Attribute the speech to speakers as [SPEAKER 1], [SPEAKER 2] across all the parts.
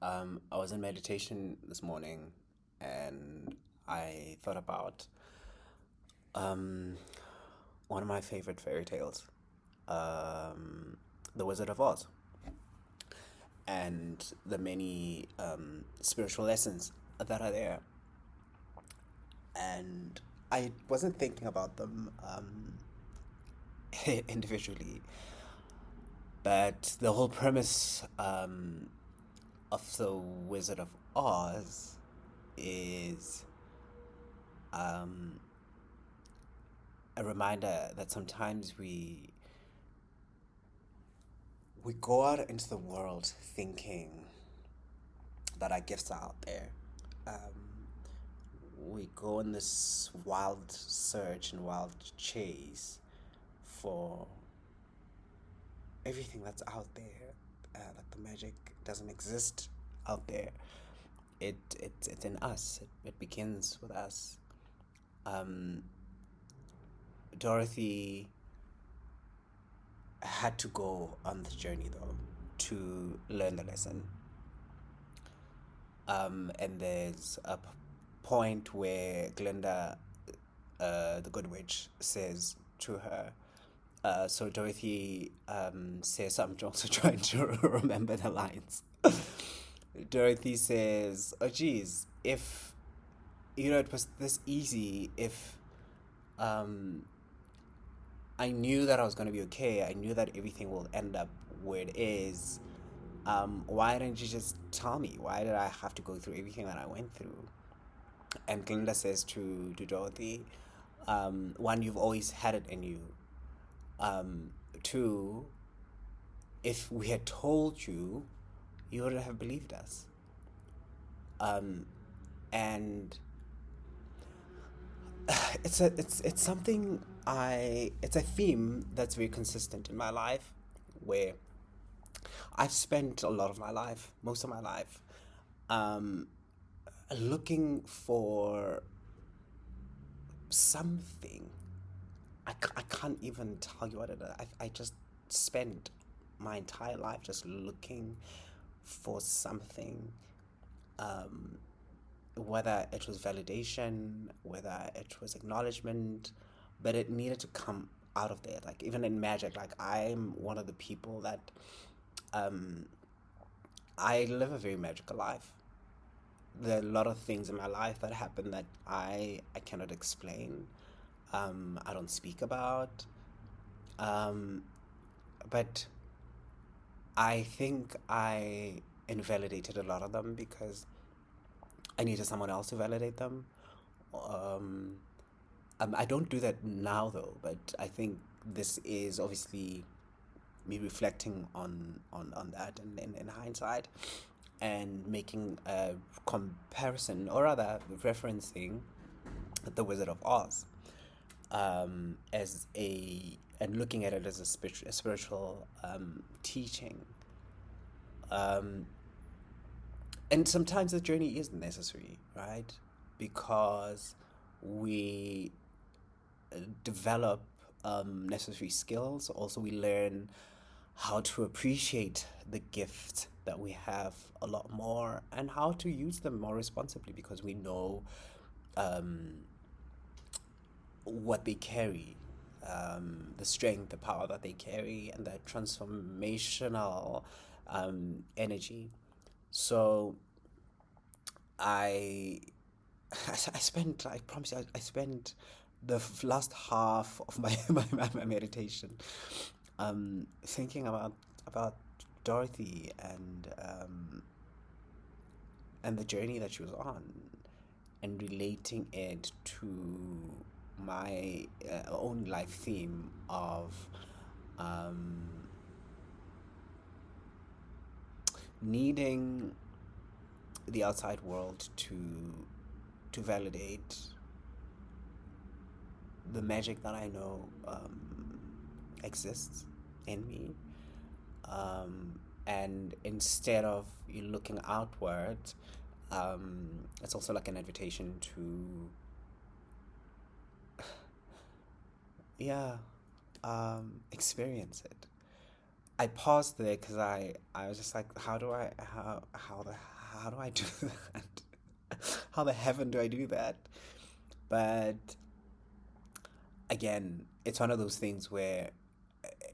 [SPEAKER 1] I was in meditation this morning and I thought about um, one of my favorite fairy tales, um, The Wizard of Oz, and the many spiritual lessons that are there. And I wasn't thinking about them individually, but the whole premise of The Wizard of Oz is um, a reminder that sometimes we go out into the world thinking that our gifts are out there. We go on this wild search and wild chase for everything that's out there. Like the magic doesn't exist out there. It's in us. It begins with us. Um, Dorothy had to go on the journey though to learn the lesson. And there's a point where Glinda, the Good Witch, says to her, so Dorothy says, I'm also trying to remember the lines. Dorothy says, oh geez, if, it was this easy, if um, I knew that I was going to be okay, I knew that everything will end up where it is, why didn't you just tell me? Why did I have to go through everything that I went through? And Glinda says to Dorothy, one, you've always had it in you. Two, if we had told you, you wouldn't have believed us. Um, and it's something it's a theme that's very consistent in my life, where I've spent a lot of my life, most of my life, um, looking for something. I can't even tell you what it is. I just spent my entire life just looking for something, um, whether it was validation, whether it was acknowledgement, but it needed to come out of there. Like even in magic, like I'm one of the people that um, I live a very magical life. There are a lot of things in my life that happen that I cannot explain. I don't speak about. Um, but I think I invalidated a lot of them because I needed someone else to validate them. Um, I don't do that now though, but I think this is obviously me reflecting on that and in hindsight and making a comparison, or rather referencing the Wizard of Oz, as a and looking at it as a spiritual teaching. Um, and sometimes the journey is necessary, right? Because we develop necessary skills. Also, we learn how to appreciate the gift that we have a lot more and how to use them more responsibly because we know um, what they carry, the strength, the power that they carry, and the transformational energy. So I, I spent, I promise you, I spent the last half of my meditation thinking about Dorothy and the journey that she was on and relating it to my own life theme of um, needing the outside world to validate the magic that I know exists in me. And instead of you looking outward, it's also like an invitation to, yeah, experience it. I paused there because I was just like, how do I do that? How the heaven do I do that? But again, it's one of those things where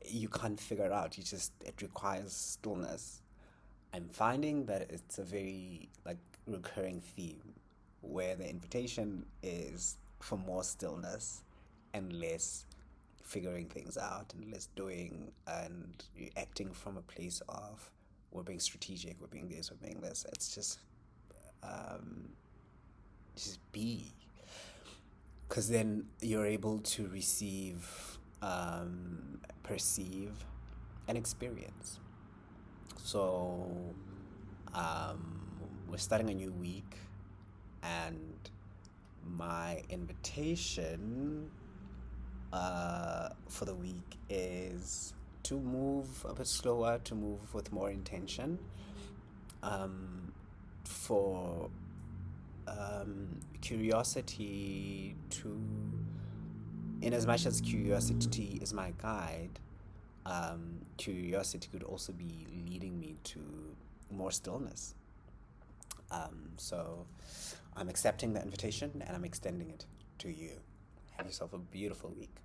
[SPEAKER 1] you can't figure it out. It requires stillness. I'm finding that it's a very like recurring theme where the invitation is for more stillness and less figuring things out and less doing and acting from a place of we're being strategic, we're being this, we're being this. It's um, just be, because then you're able to receive, perceive, and experience. So um, we're starting a new week, and my invitation for the week is to move a bit slower, to move with more intention, um, for curiosity to, in as much as curiosity is my guide, curiosity could also be leading me to more stillness. So I'm accepting the invitation and I'm extending it to you. Have yourself a beautiful week.